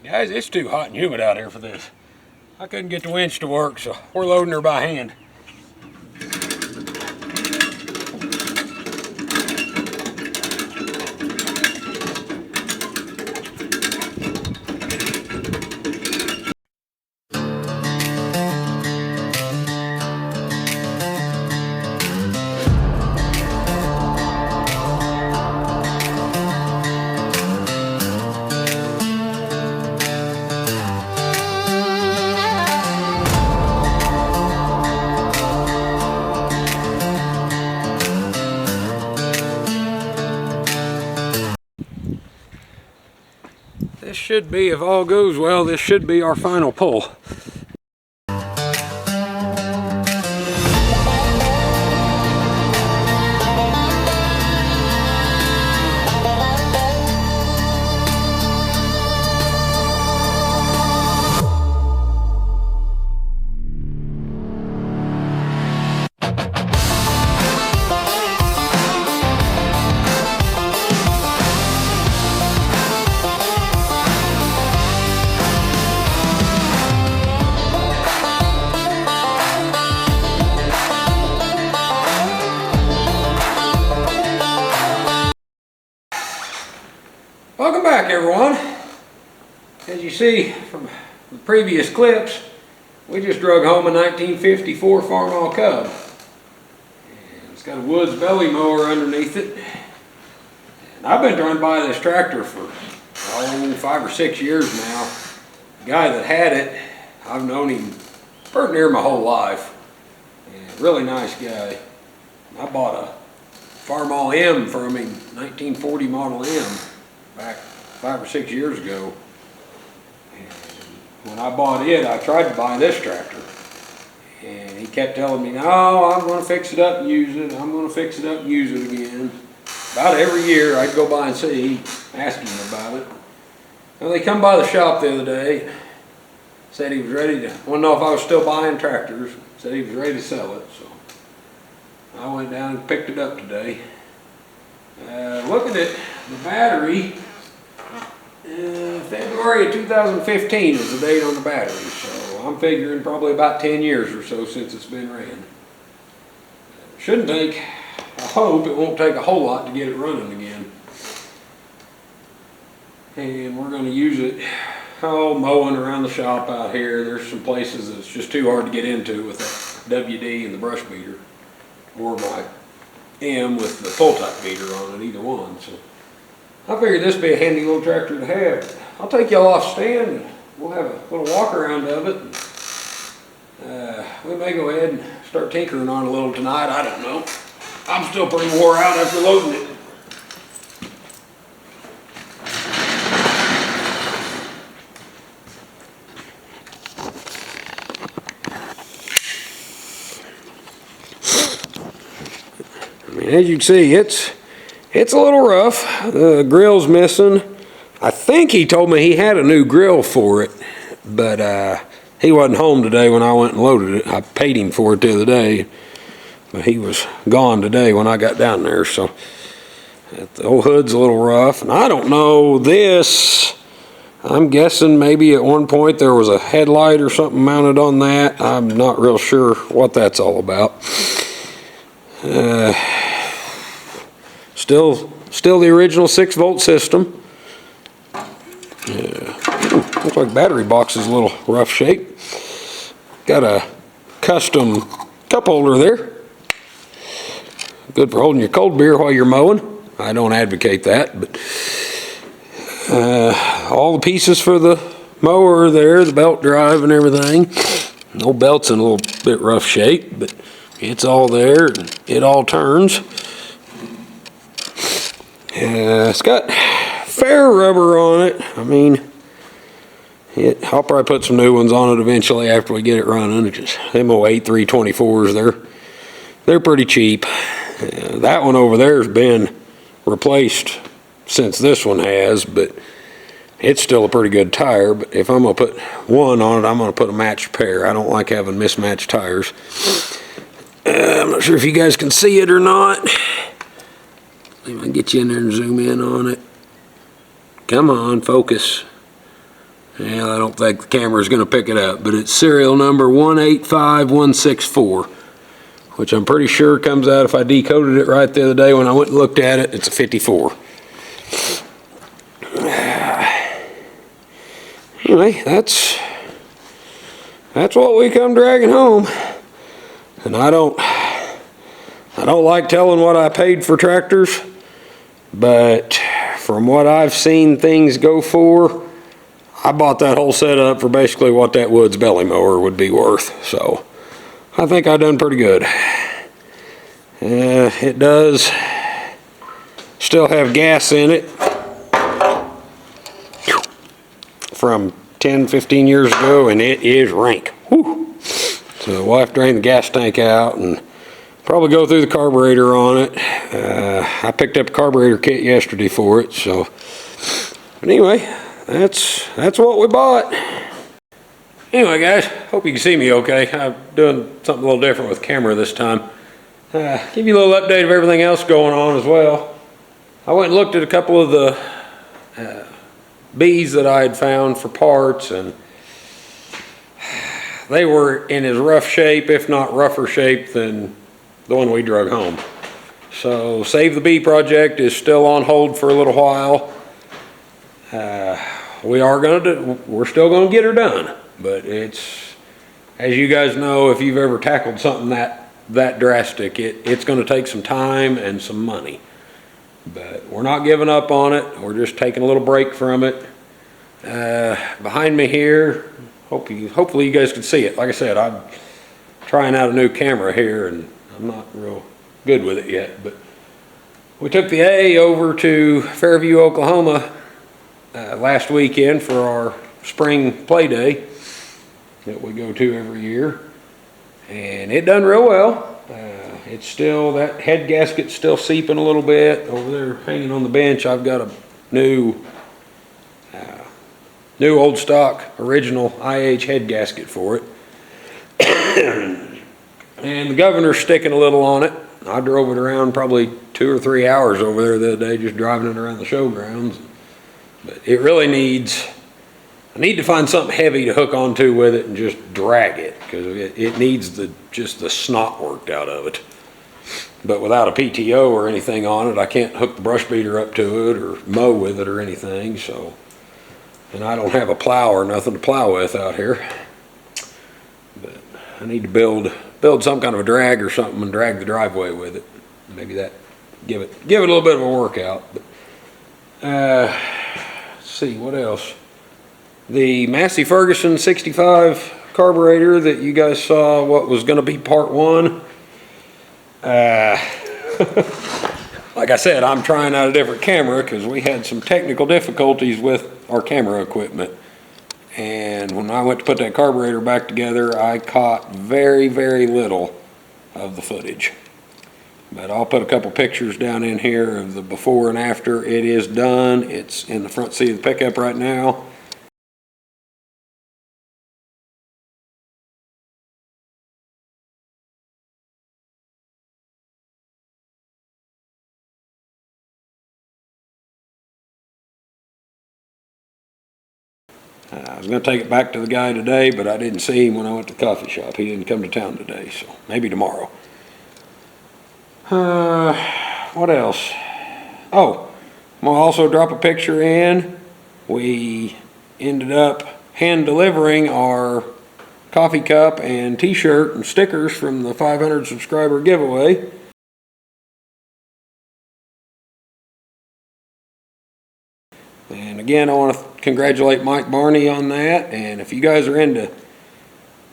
Guys, it's too hot and humid out here for this. I couldn't get the winch to work, so we're loading her by hand. This should be, if all goes well, this should be our final pull. Welcome back, everyone. As you see from the previous clips, we just drug home a 1954 Farmall Cub. And it's got a Woods belly mower underneath it. And I've been trying to buy this tractor for 5 or 6 years now. The guy that had it, I've known him pretty near my whole life. And really nice guy. I bought a Farmall M from him, 1940 Model M. Back 5 or 6 years ago. And when I bought it, I tried to buy this tractor. And he kept telling me, no, I'm going to fix it up and use it. I'm going to fix it up and use it again. About every year, I'd go by and see, asking him about it. Well, they come by the shop the other day, said he was ready to, wanted to know if I was still buying tractors, said he was ready to sell it. So I went down and picked it up today. Looking at the battery, February of 2015 is the date on the battery, so I'm figuring probably about 10 years or so since it's been ran. Shouldn't take, I hope it won't take a whole lot to get it running again. And we're going to use it, mowing around the shop out here. There's some places that's just too hard to get into with that WD and the brush beater, or my M with the full type beater on it, either one. So I figured this would be a handy little tractor to have. I'll take y'all off stand and we'll have a little walk around of it. We may go ahead and start tinkering on it a little tonight. I don't know. I'm still pretty wore out after loading it. As you can see, it's a little rough. The grill's missing. I think he told me he had a new grill for it, but he wasn't home today when I went and loaded it. I paid him for it the other day, but he was gone today when I got down there. So the old hood's a little rough, and I don't know this. I'm guessing maybe at one point there was a headlight or something mounted on that. I'm not real sure what that's all about. Still the original 6-volt system. Looks like battery box is a little rough shape. Got a custom cup holder there. Good for holding your cold beer while you're mowing. I don't advocate that, but all the pieces for the mower are there, the belt drive and everything. The old belt's in a little bit rough shape, but it's all there and it all turns. It's got fair rubber on it. I mean, I'll probably put some new ones on it eventually after we get it running. It's just them old 8324s, they're pretty cheap. That one over there has been replaced since this one has, but it's still a pretty good tire. But if I'm gonna put one on it, I'm gonna put a matched pair. I don't like having mismatched tires. I'm not sure if you guys can see it or not. Maybe I can get you in there and zoom in on it. Come on, focus. Yeah, I don't think the camera's going to pick it up, but it's serial number 185164, which I'm pretty sure comes out, if I decoded it right the other day when I went and looked at it, it's a 54. Anyway, that's what we come dragging home. And I don't like telling what I paid for tractors, but from what I've seen things go for, I bought that whole setup for basically what that Woods belly mower would be worth. So I think I done pretty good. It does still have gas in it from 10-15 years ago, and it is rank. Whew. So we'll have to drain the gas tank out and probably go through the carburetor on it. I picked up a carburetor kit yesterday for it. So, but anyway, that's what we bought. Anyway, guys, hope you can see me okay. I'm doing something a little different with camera this time. Give you a little update of everything else going on as well. I went and looked at a couple of the bees that I had found for parts, and they were in as rough shape, if not rougher shape, than the one we drug home. So Save the Bee project is still on hold for a little while. We're still gonna get her done, but it's, as you guys know, if you've ever tackled something that drastic, it's gonna take some time and some money. But we're not giving up on it. We're just taking a little break from it. Behind me here, hopefully you guys can see it. Like I said, I'm trying out a new camera here, and I'm not real good with it yet. But we took the A over to Fairview, Oklahoma last weekend for our spring play day that we go to every year, and it done real well. It's still, that head gasket's still seeping a little bit over there hanging on the bench. I've got a new old stock original IH head gasket for it. And the governor's sticking a little on it. I drove it around probably 2 or 3 hours over there the other day, just driving it around the showgrounds. But it really needs, I need to find something heavy to hook onto with it and just drag it, because it needs just the snot worked out of it. But without a PTO or anything on it, I can't hook the brush beater up to it or mow with it or anything. So, and I don't have a plow or nothing to plow with out here. But I need to build some kind of a drag or something and drag the driveway with it. Maybe that give it a little bit of a workout. But let's see what else. The Massey Ferguson 65 carburetor that you guys saw, what was going to be part 1. Like I said, I'm trying out a different camera because we had some technical difficulties with our camera equipment. And when I went to put that carburetor back together, I caught very, very little of the footage. But I'll put a couple pictures down in here of the before and after. It is done. It's in the front seat of the pickup right now. I was going to take it back to the guy today, but I didn't see him when I went to the coffee shop. He didn't come to town today, so maybe tomorrow. What else? Oh, I'm going to also drop a picture in. We ended up hand delivering our coffee cup and t-shirt and stickers from the 500 subscriber giveaway. And again, I want to congratulate Mike Barney on that. And if you guys are into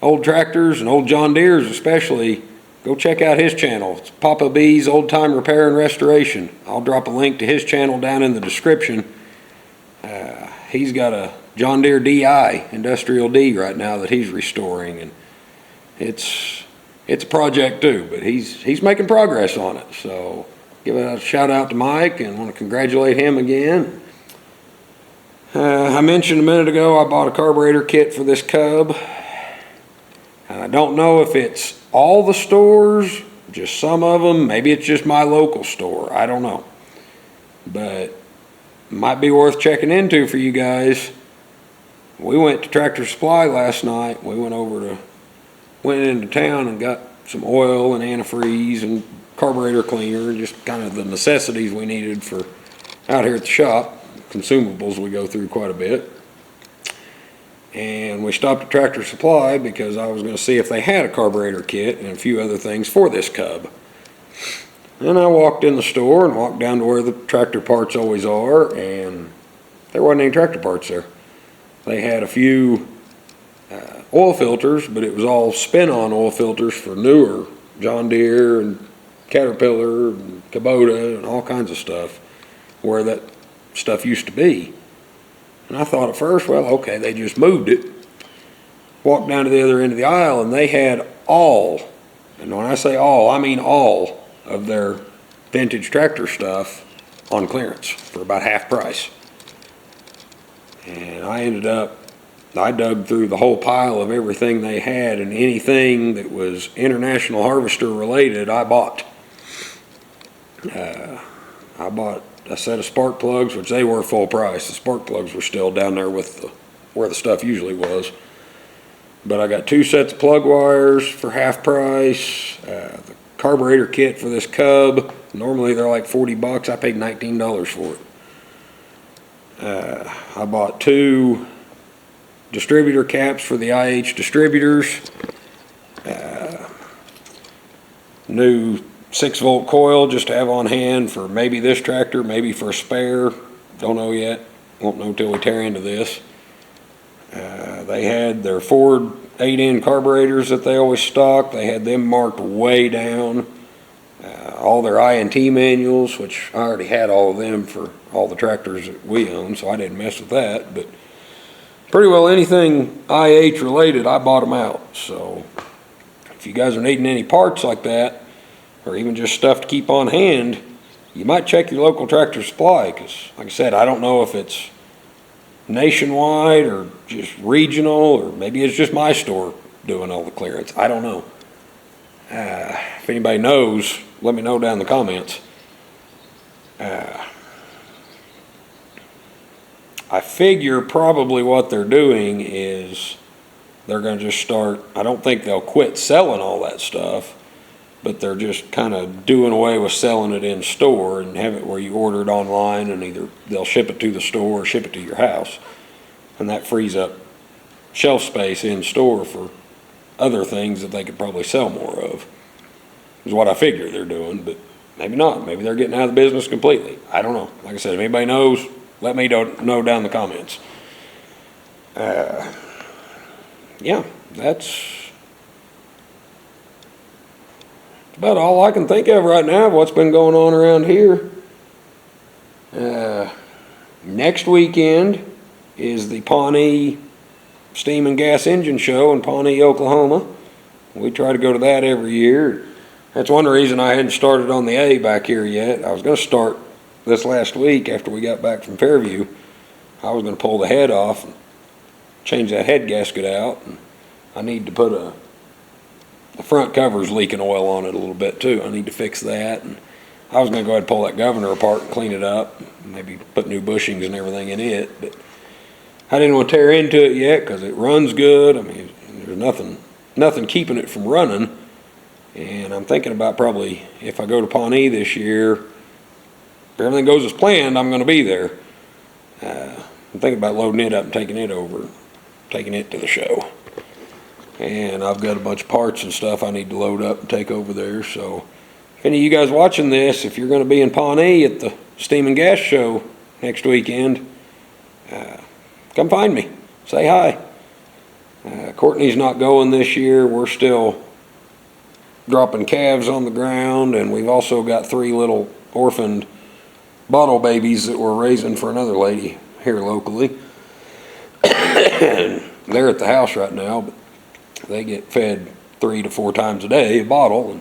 old tractors and old John Deeres especially, go check out his channel. It's Papa B's Old Time Repair and Restoration. I'll drop a link to his channel down in the description. He's got a John Deere DI, Industrial D, right now that he's restoring, and it's a project too, but he's making progress on it. So give a shout out to Mike and want to congratulate him again. I mentioned a minute ago I bought a carburetor kit for this Cub, and I don't know if it's all the stores, just some of them, maybe it's just my local store, I don't know. But might be worth checking into for you guys. We went to Tractor Supply last night. We went into town and got some oil and antifreeze and carburetor cleaner, and just kind of the necessities we needed for out here at the shop. Consumables we go through quite a bit. And we stopped at Tractor Supply because I was going to see if they had a carburetor kit and a few other things for this Cub. And I walked in the store and walked down to where the tractor parts always are, and there wasn't any tractor parts there. They had a few oil filters, but it was all spin-on oil filters for newer John Deere and Caterpillar and Kubota and all kinds of stuff, where that stuff used to be. And I thought at first, well, okay, they just moved it. Walked down to the other end of the aisle, and they had all, and when I say all, I mean all of their vintage tractor stuff on clearance for about half price. And I dug through the whole pile of everything they had, and anything that was International Harvester related, I bought. I bought a set of spark plugs, which they were full price. The spark plugs were still down there with where the stuff usually was. But I got 2 sets of plug wires for half price. The carburetor kit for this Cub, normally they're like $40. I paid $19 for it. I bought 2 distributor caps for the IH distributors. New 6-volt coil just to have on hand for maybe this tractor, maybe for a spare. Don't know yet. Won't know till we tear into this. They had their Ford 8-in carburetors that they always stock. They had them marked way down. All their INT manuals, which I already had all of them for all the tractors that we own, so I didn't mess with that. But pretty well anything IH related, I bought them out. So if you guys are needing any parts like that, or even just stuff to keep on hand, you might check your local Tractor Supply, because like I said, I don't know if it's nationwide or just regional, or maybe it's just my store doing all the clearance. I don't know. If anybody knows, let me know down in the comments. I figure probably what they're doing is they're going to just start, I don't think they'll quit selling all that stuff, but they're just kind of doing away with selling it in store and have it where you order it online, and either they'll ship it to the store or ship it to your house. And that frees up shelf space in store for other things that they could probably sell more of, is what I figure they're doing. But maybe not. Maybe they're getting out of the business completely. I don't know. Like I said, if anybody knows, let me know down in the comments. Yeah, that's about all I can think of right now of what's been going on around here. Next weekend is the Pawnee Steam and Gas Engine Show in Pawnee, Oklahoma. We try to go to that every year. That's one reason I hadn't started on the A back here yet. I was going to start this last week after we got back from Fairview. I was going to pull the head off and change that head gasket out. And I need to put the front cover's leaking oil on it a little bit too. I need to fix that. And I was going to go ahead and pull that governor apart and clean it up, maybe put new bushings and everything in it. But I didn't want to tear into it yet because it runs good. I mean, there's nothing keeping it from running. And I'm thinking about probably, if I go to Pawnee this year, if everything goes as planned, I'm going to be there. I'm thinking about loading it up and taking it to the show. And I've got a bunch of parts and stuff I need to load up and take over there. So if any of you guys watching this, if you're going to be in Pawnee at the Steam and Gas Show next weekend, come find me. Say hi. Courtney's not going this year. We're still dropping calves on the ground, and we've also got 3 little orphaned bottle babies that we're raising for another lady here locally. They're at the house right now, but they get fed 3 to 4 times a day, a bottle, and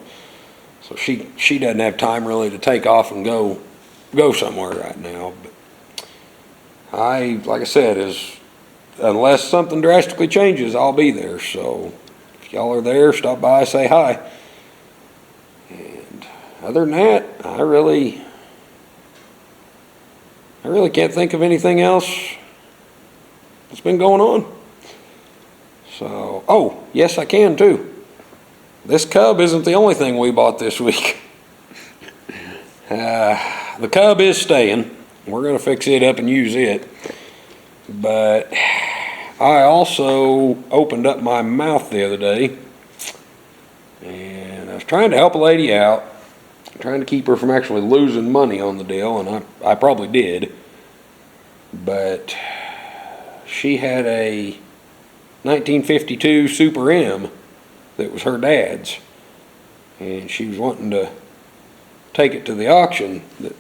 so she doesn't have time really to take off and go somewhere right now. But like I said, unless something drastically changes, I'll be there. So if y'all are there, stop by, say hi. And other than that, I I really can't think of anything else that's been going on. So, oh, yes, I can too. This Cub isn't the only thing we bought this week. The Cub is staying. We're going to fix it up and use it. But I also opened up my mouth the other day, and I was trying to help a lady out, trying to keep her from actually losing money on the deal, and I probably did. But she had a 1952 Super M that was her dad's, and she was wanting to take it to the auction that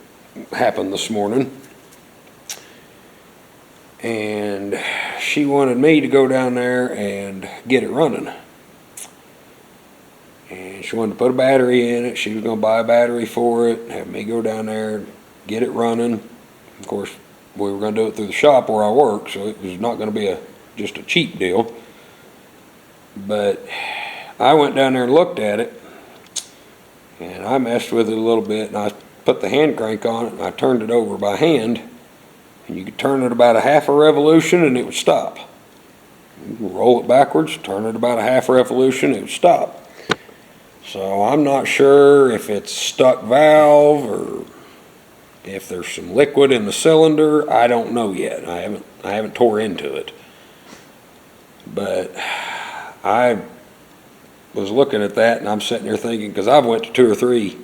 happened this morning, and she wanted me to go down there and get it running. And she wanted to put a battery in it. She was going to buy a battery for it, have me go down there and get it running. Of course, we were going to do it through the shop where I work, so it was not going to be just a cheap deal. But I went down there and looked at it, and I messed with it a little bit, and I put the hand crank on it, and I turned it over by hand, and you could turn it about a half a revolution and it would stop. You could roll it backwards, turn it about a half revolution, it would stop. So I'm not sure if it's stuck valve or if there's some liquid in the cylinder. I don't know yet. I haven't tore into it. But I was looking at that, and I'm sitting there thinking, because I've went to 2 or 3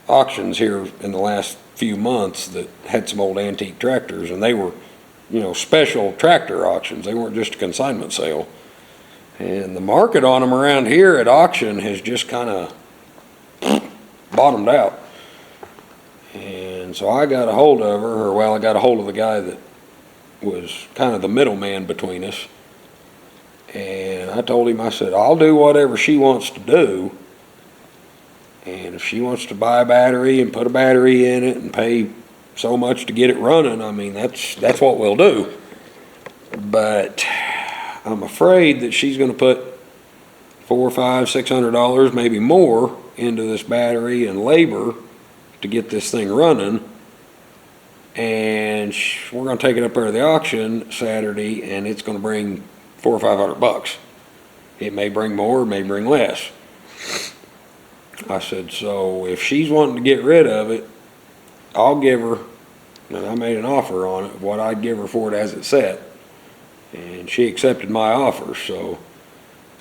auctions here in the last few months that had some old antique tractors, and they were, special tractor auctions. They weren't just a consignment sale. And the market on them around here at auction has just kind of bottomed out. And so I got a hold of her, I got a hold of the guy that was kind of the middleman between us. And I told him, I said, I'll do whatever she wants to do. And if she wants to buy a battery and put a battery in it and pay so much to get it running, I mean, that's what we'll do. But I'm afraid that she's going to put $400, $500, $600, maybe more into this battery and labor to get this thing running. And we're going to take it up there to the auction Saturday, and it's going to bring $400 or $500. It may bring more, it may bring less. I said, so if she's wanting to get rid of it, I'll give her, and I made an offer on it, what I'd give her for it as it set. And she accepted my offer, so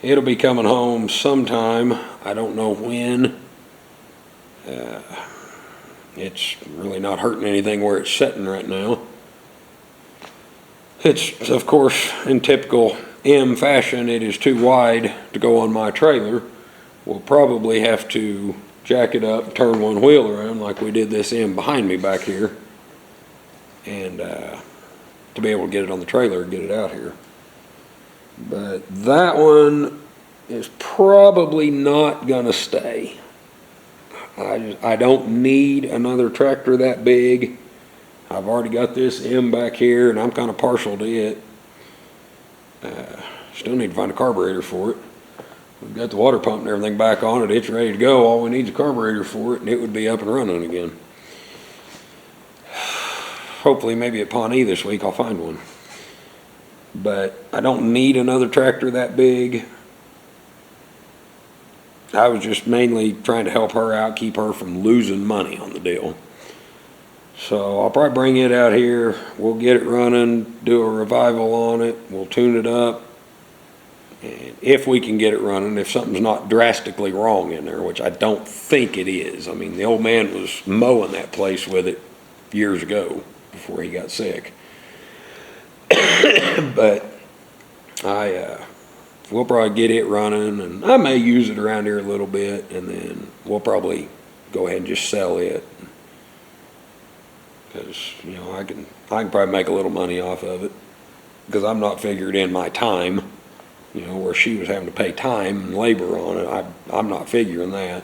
it'll be coming home sometime. I don't know when. It's really not hurting anything where it's sitting right now. It's, of course, in typical M fashion, it is too wide to go on my trailer. We'll probably have to jack it up, turn one wheel around like we did this M behind me back here, and to be able to get it on the trailer and get it out here. But that one is probably not going to stay. I don't need another tractor that big. I've already got this M back here, and I'm kind of partial to it. Still need to find a carburetor for it. We've got the water pump and everything back on it. It's ready to go. All we need is a carburetor for it, and it would be up and running again. Hopefully, maybe at Pawnee this week, I'll find one. But I don't need another tractor that big. I was just mainly trying to help her out, keep her from losing money on the deal. So I'll probably bring it out here. We'll get it running, do a revival on it. We'll tune it up. And if we can get it running, if something's not drastically wrong in there, which I don't think it is. I mean, the old man was mowing that place with it years ago before he got sick. But we'll probably get it running, and I may use it around here a little bit, and then we'll probably go ahead and just sell it. Because, I can probably make a little money off of it, because I'm not figured in my time, where she was having to pay time and labor on it. I'm not figuring that.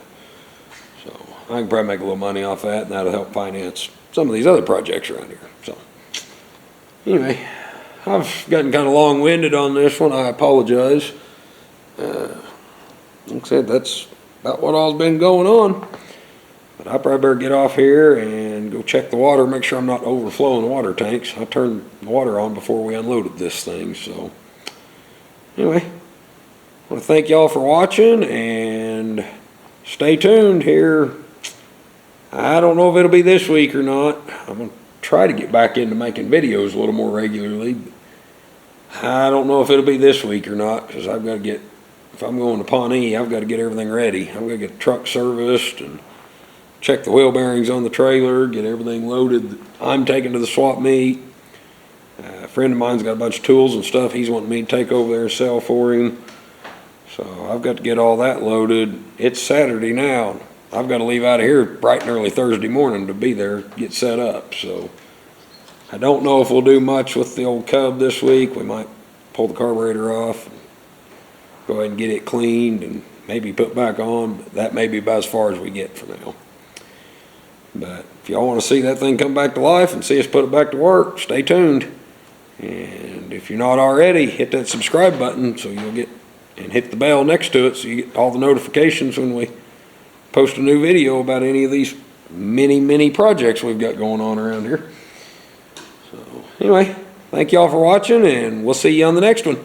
So I can probably make a little money off that, and that'll help finance some of these other projects around here. So anyway, I've gotten kind of long-winded on this one. I apologize. Like I said, that's about what all's been going on. But I probably better get off here and go check the water, make sure I'm not overflowing the water tanks. I turned the water on before we unloaded this thing, so anyway, I want to thank y'all for watching and stay tuned here. I don't know if it'll be this week or not. I'm going to try to get back into making videos a little more regularly. I don't know if it'll be this week or not, because I've got to get, if I'm going to Pawnee, I've got to get everything ready. I've got to get the truck serviced and check the wheel bearings on the trailer, get everything loaded that I'm taking to the swap meet. A friend of mine's got a bunch of tools and stuff he's wanting me to take over there and sell for him. So I've got to get all that loaded. It's Saturday now. I've got to leave out of here bright and early Thursday morning to be there, get set up. So I don't know if we'll do much with the old Cub this week. We might pull the carburetor off, and go ahead and get it cleaned and maybe put back on. But that may be about as far as we get for now. But if y'all want to see that thing come back to life and see us put it back to work, stay tuned. And if you're not already, hit that subscribe button so you'll get, and hit the bell next to it so you get all the notifications when we post a new video about any of these many projects we've got going on around here. So anyway, thank y'all for watching, and we'll see you on the next one.